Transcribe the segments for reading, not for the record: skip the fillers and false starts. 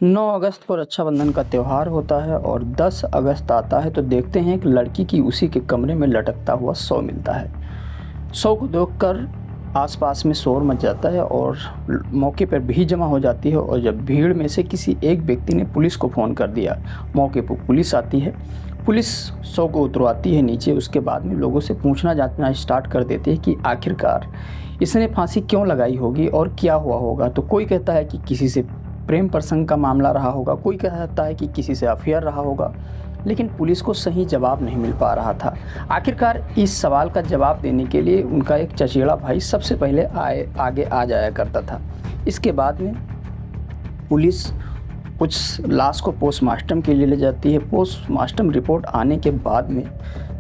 9 अगस्त को रक्षाबंधन का त्यौहार होता है और 10 अगस्त आता है तो देखते हैं एक लड़की की उसी के कमरे में लटकता हुआ शव मिलता है। शव को देखकर आसपास में शोर मच जाता है और मौके पर भीड़ जमा हो जाती है और जब भीड़ में से किसी एक व्यक्ति ने पुलिस को फ़ोन कर दिया। मौके पर पुलिस आती है। पुलिस शव को उतरवाती है नीचे। उसके बाद में लोगों से पूछना जांचना स्टार्ट कर देते हैं कि आखिरकार इसने फांसी क्यों लगाई होगी और क्या हुआ होगा। तो कोई कहता है कि किसी से प्रेम प्रसंग का मामला रहा होगा, कोई कहता है कि किसी से अफेयर रहा होगा, लेकिन पुलिस को सही जवाब नहीं मिल पा रहा था। आखिरकार इस सवाल का जवाब देने के लिए उनका एक चचेरा भाई सबसे पहले आगे आ जाया करता था। इसके बाद में पुलिस उस लाश को पोस्टमार्टम के लिए ले जाती है। पोस्टमार्टम रिपोर्ट आने के बाद में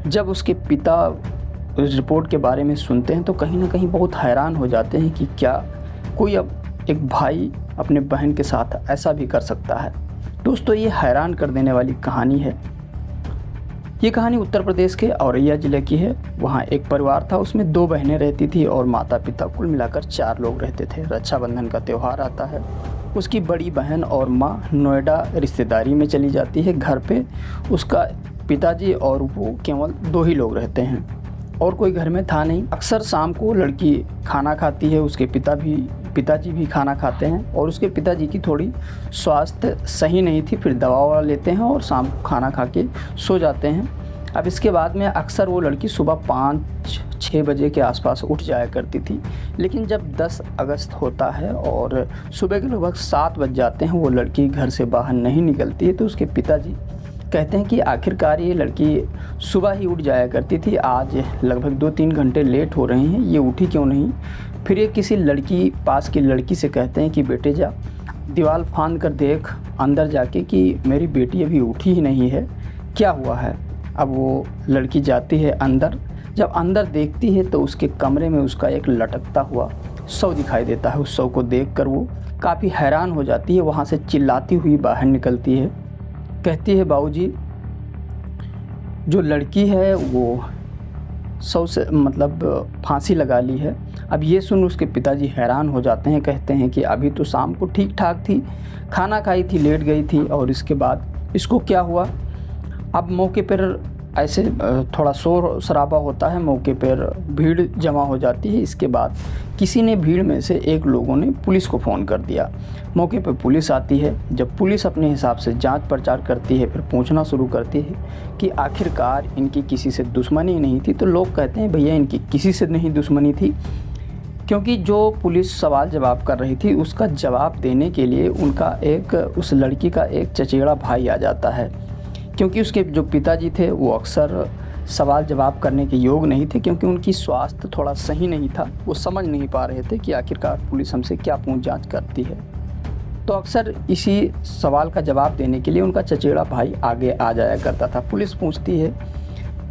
जब उसके पिता उस रिपोर्ट के बारे में सुनते हैं तो कहीं ना कहीं बहुत हैरान हो जाते हैं कि क्या कोई अब एक भाई अपने बहन के साथ ऐसा भी कर सकता है। दोस्तों, ये हैरान कर देने वाली कहानी है। ये कहानी उत्तर प्रदेश के औरैया ज़िले की है। वहाँ एक परिवार था, उसमें 2 बहनें रहती थी और माता पिता, कुल मिलाकर 4 लोग रहते थे। रक्षाबंधन का त्यौहार आता है। उसकी बड़ी बहन और माँ नोएडा रिश्तेदारी में चली जाती है। घर पे उसका पिताजी और वो केवल 2 ही लोग रहते हैं और कोई घर में था नहीं। अक्सर शाम को लड़की खाना खाती है, उसके पिताजी भी खाना खाते हैं और उसके पिताजी की थोड़ी स्वास्थ्य सही नहीं थी, फिर दवा ववा लेते हैं और शाम को खाना खा के सो जाते हैं। अब इसके बाद में अक्सर वो लड़की सुबह 5-6 बजे के आसपास उठ जाया करती थी। लेकिन जब 10 अगस्त होता है और सुबह के लगभग 7 बज जाते हैं, वो लड़की घर से बाहर नहीं निकलती है, तो उसके पिताजी कहते हैं कि आखिरकार ये लड़की सुबह ही उठ जाया करती थी, आज लगभग 2-3 घंटे लेट हो रहे हैं, ये उठी क्यों नहीं। फिर ये किसी लड़की पास की लड़की से कहते हैं कि बेटे जा दीवार फांद कर देख अंदर जाके कि मेरी बेटी अभी उठी ही नहीं है, क्या हुआ है। अब वो लड़की जाती है अंदर। जब अंदर देखती है तो उसके कमरे में उसका एक लटकता हुआ शव दिखाई देता है। उस शव को देखकर वो काफ़ी हैरान हो जाती है। वहाँ से चिल्लाती हुई बाहर निकलती है, कहती है बाबूजी जो लड़की है वो सौ से मतलब फांसी लगा ली है। अब ये सुन उसके पिताजी हैरान हो जाते हैं, कहते हैं कि अभी तो शाम को ठीक ठाक थी, खाना खाई थी, लेट गई थी और इसके बाद इसको क्या हुआ। अब मौके पर ऐसे थोड़ा शोर शराबा होता है, मौके पर भीड़ जमा हो जाती है। इसके बाद किसी ने भीड़ में से एक लोगों ने पुलिस को फ़ोन कर दिया। मौके पर पुलिस आती है। जब पुलिस अपने हिसाब से जांच पड़ताल करती है, फिर पूछना शुरू करती है कि आखिरकार इनकी किसी से दुश्मनी नहीं थी, तो लोग कहते हैं भैया इनकी किसी से नहीं दुश्मनी थी, क्योंकि जो पुलिस सवाल जवाब कर रही थी उसका जवाब देने के लिए उस लड़की का एक चचेरा भाई आ जाता है। क्योंकि उसके जो पिताजी थे वो अक्सर सवाल जवाब करने के योग नहीं थे, क्योंकि उनकी स्वास्थ्य थोड़ा सही नहीं था। वो समझ नहीं पा रहे थे कि आखिरकार पुलिस हमसे क्या पूछ जांच करती है। तो अक्सर इसी सवाल का जवाब देने के लिए उनका चचेरा भाई आगे आ जाया करता था। पुलिस पूछती है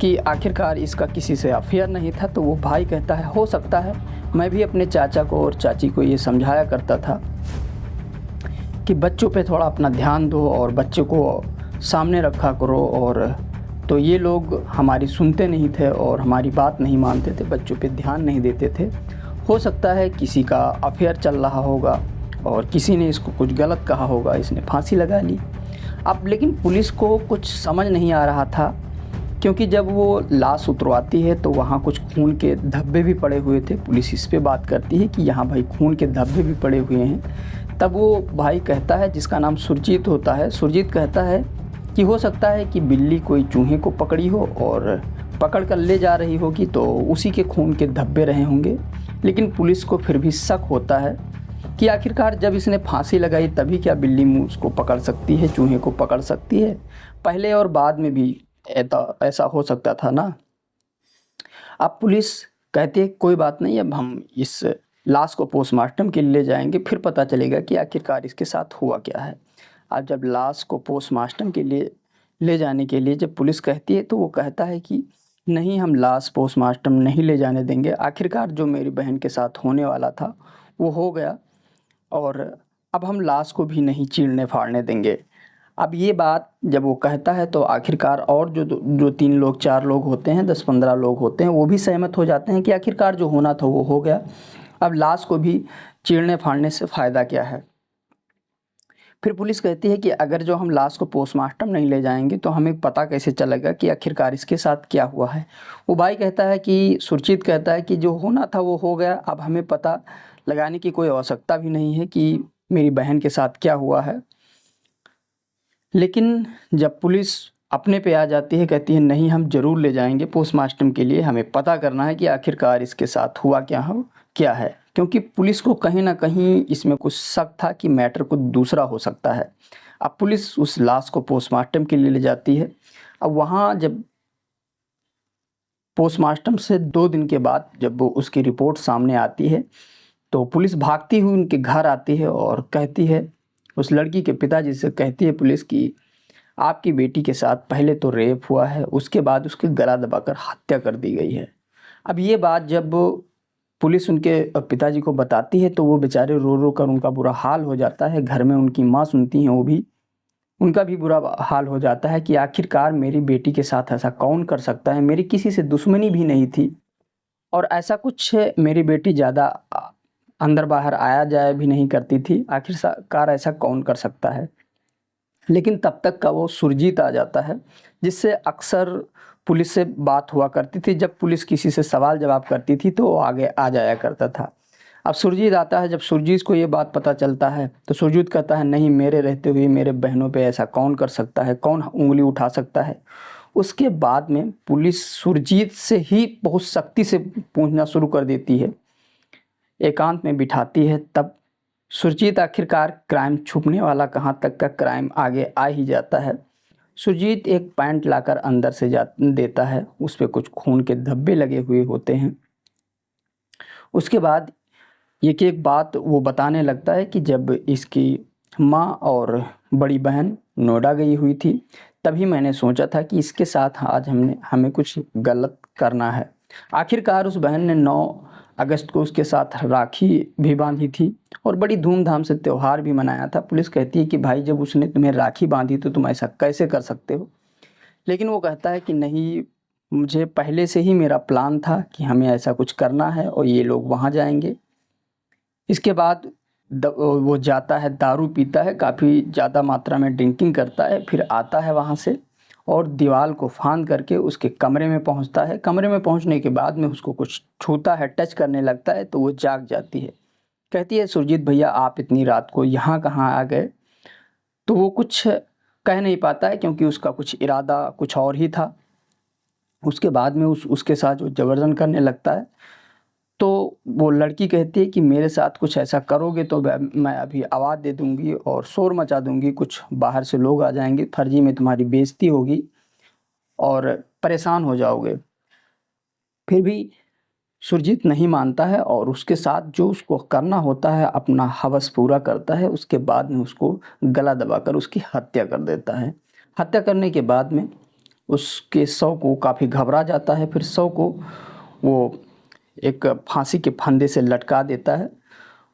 कि आखिरकार इसका किसी से अफेयर नहीं था, तो वो भाई कहता है हो सकता है, मैं भी अपने चाचा को और चाची को ये समझाया करता था कि बच्चों पे थोड़ा अपना ध्यान दो और बच्चों को सामने रखा करो, और तो ये लोग हमारी सुनते नहीं थे और हमारी बात नहीं मानते थे, बच्चों पे ध्यान नहीं देते थे। हो सकता है किसी का अफेयर चल रहा होगा और किसी ने इसको कुछ गलत कहा होगा, इसने फांसी लगा ली। अब लेकिन पुलिस को कुछ समझ नहीं आ रहा था, क्योंकि जब वो लाश उतरवाती है तो वहाँ कुछ खून के धब्बे भी पड़े हुए थे। पुलिस इस पे बात करती है कि यहाँ भाई खून के धब्बे भी पड़े हुए हैं। तब वो भाई कहता है, जिसका नाम सुरजीत होता है, सुरजीत कहता है कि हो सकता है कि बिल्ली कोई चूहे को पकड़ी हो और पकड़ कर ले जा रही होगी, तो उसी के खून के धब्बे रहे होंगे। लेकिन पुलिस को फिर भी शक होता है कि आखिरकार जब इसने फांसी लगाई तभी क्या बिल्ली मुँह उसको पकड़ सकती है, चूहे को पकड़ सकती है, पहले और बाद में भी ऐसा हो सकता था ना। अब पुलिस कहती है कोई बात नहीं, अब हम इस लाश को पोस्टमार्टम के लिए ले जाएंगे, फिर पता चलेगा कि आखिरकार इसके साथ हुआ क्या है। अब जब लाश को पोस्टमार्टम के लिए ले जाने के लिए जब पुलिस कहती है तो वो कहता है कि नहीं, हम लाश पोस्टमार्टम नहीं ले जाने देंगे। आखिरकार जो मेरी बहन के साथ होने वाला था वो हो गया और अब हम लाश को भी नहीं चीरने फाड़ने देंगे। अब ये बात जब वो कहता है तो आखिरकार और जो 3 लोग 4 लोग होते हैं, 10-15 लोग होते हैं, वो भी सहमत हो जाते हैं कि आखिरकार जो होना था वो हो गया। अब लाश को भी चीरने फाड़ने से फ़ायदा क्या है। फिर पुलिस कहती है कि अगर जो हम लाश को पोस्टमार्टम नहीं ले जाएंगे तो हमें पता कैसे चलेगा कि आखिरकार इसके साथ क्या हुआ है। वो भाई कहता है कि सुरजीत कहता है कि जो होना था वो हो गया, अब हमें पता लगाने की कोई आवश्यकता भी नहीं है कि मेरी बहन के साथ क्या हुआ है। लेकिन जब पुलिस अपने पे आ जाती है, कहती है नहीं हम ज़रूर ले जाएंगे पोस्टमार्टम के लिए, हमें पता करना है कि आखिरकार इसके साथ हुआ क्या है, क्योंकि पुलिस को कहीं ना कहीं इसमें कुछ शक था कि मैटर कुछ दूसरा हो सकता है। अब पुलिस उस लाश को पोस्टमार्टम के लिए ले जाती है। अब वहाँ जब पोस्टमार्टम से 2 दिन के बाद जब वो उसकी रिपोर्ट सामने आती है तो पुलिस भागती हुई उनके घर आती है और कहती है, उस लड़की के पिताजी से कहती है पुलिस की आपकी बेटी के साथ पहले तो रेप हुआ है, उसके बाद उसके गला दबाकर हत्या कर दी गई है। अब ये बात जब पुलिस उनके पिताजी को बताती है तो वो बेचारे रो रो कर उनका बुरा हाल हो जाता है। घर में उनकी माँ सुनती हैं, वो भी उनका भी बुरा हाल हो जाता है कि आखिरकार मेरी बेटी के साथ ऐसा कौन कर सकता है, मेरी किसी से दुश्मनी भी नहीं थी और ऐसा कुछ मेरी बेटी ज़्यादा अंदर बाहर आया जाया भी नहीं करती थी, आखिरकार ऐसा कौन कर सकता है। लेकिन तब तक का वो सुरजीत आ जाता है, जिससे अक्सर पुलिस से बात हुआ करती थी। जब पुलिस किसी से सवाल जवाब करती थी तो वो आगे आ जाया करता था। अब सुरजीत आता है। जब सुरजीत को ये बात पता चलता है तो सुरजीत कहता है नहीं, मेरे रहते हुए मेरे बहनों पे ऐसा कौन कर सकता है, कौन उंगली उठा सकता है। उसके बाद में पुलिस सुरजीत से ही बहुत सख्ती से पूछना शुरू कर देती है, एकांत में बिठाती है। तब सुरजीत आखिरकार क्राइम छुपने वाला कहाँ तक का क्राइम आगे आ ही जाता है। सुरजीत एक पैंट लाकर अंदर से देता है, उस पर कुछ खून के धब्बे लगे हुए होते हैं। उसके बाद एक बात वो बताने लगता है कि जब इसकी माँ और बड़ी बहन नोएडा गई हुई थी तभी मैंने सोचा था कि इसके साथ आज हमें कुछ गलत करना है। आखिरकार उस बहन ने 9 अगस्त को उसके साथ राखी भी बांधी थी और बड़ी धूमधाम से त्यौहार भी मनाया था। पुलिस कहती है कि भाई जब उसने तुम्हें राखी बांधी तो तुम ऐसा कैसे कर सकते हो। लेकिन वो कहता है कि नहीं, मुझे पहले से ही मेरा प्लान था कि हमें ऐसा कुछ करना है और ये लोग वहाँ जाएंगे। इसके बाद वो जाता है, दारू पीता है, काफ़ी ज़्यादा मात्रा में ड्रिंकिंग करता है, फिर आता है वहाँ से और दीवार को फांद करके उसके कमरे में पहुँचता है। कमरे में पहुँचने के बाद में उसको कुछ छूता है, टच करने लगता है तो वो जाग जाती है। कहती है सुरजीत भैया आप इतनी रात को यहाँ कहाँ आ गए। तो वो कुछ कह नहीं पाता है क्योंकि उसका कुछ इरादा कुछ और ही था। उसके बाद में उसके साथ जो जबरदस्ती करने लगता है तो वो लड़की कहती है कि मेरे साथ कुछ ऐसा करोगे तो मैं अभी आवाज़ दे दूंगी और शोर मचा दूंगी, कुछ बाहर से लोग आ जाएंगे, फर्जी में तुम्हारी बेइज्जती होगी और परेशान हो जाओगे। फिर भी सुरजीत नहीं मानता है और उसके साथ जो उसको करना होता है अपना हवस पूरा करता है। उसके बाद में उसको गला दबाकर उसकी हत्या कर देता है। हत्या करने के बाद में उसके शव को काफ़ी घबरा जाता है। फिर शव को वो एक फांसी के फंदे से लटका देता है।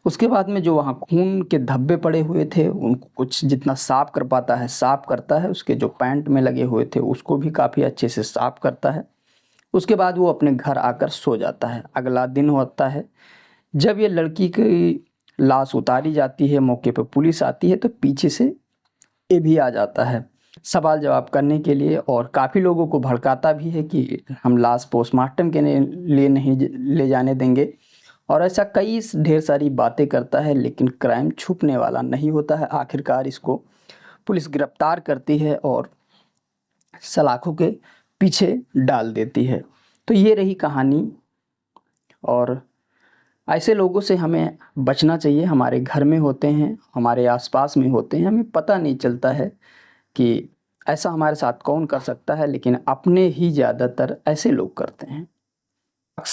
उसके बाद में जो वहाँ खून के धब्बे पड़े हुए थे उनको कुछ जितना साफ़ कर पाता है साफ़ करता है। उसके जो पैंट में लगे हुए थे उसको भी काफ़ी अच्छे से साफ़ करता है। उसके बाद वो अपने घर आकर सो जाता है। अगला दिन होता है, जब ये लड़की की लाश उतारी जाती है, मौके पर पुलिस आती है तो पीछे से ये भी आ जाता है सवाल जवाब करने के लिए और काफ़ी लोगों को भड़काता भी है कि हम लाश पोस्टमार्टम के लिए नहीं ले जाने देंगे और ऐसा कई ढेर सारी बातें करता है। लेकिन क्राइम छुपने वाला नहीं होता है। आखिरकार इसको पुलिस गिरफ्तार करती है और सलाखों के पीछे डाल देती है। तो ये रही कहानी और ऐसे लोगों से हमें बचना चाहिए। हमारे घर में होते हैं, हमारे आसपास में होते हैं, हमें पता नहीं चलता है कि ऐसा हमारे साथ कौन कर सकता है, लेकिन अपने ही ज़्यादातर ऐसे लोग करते हैं।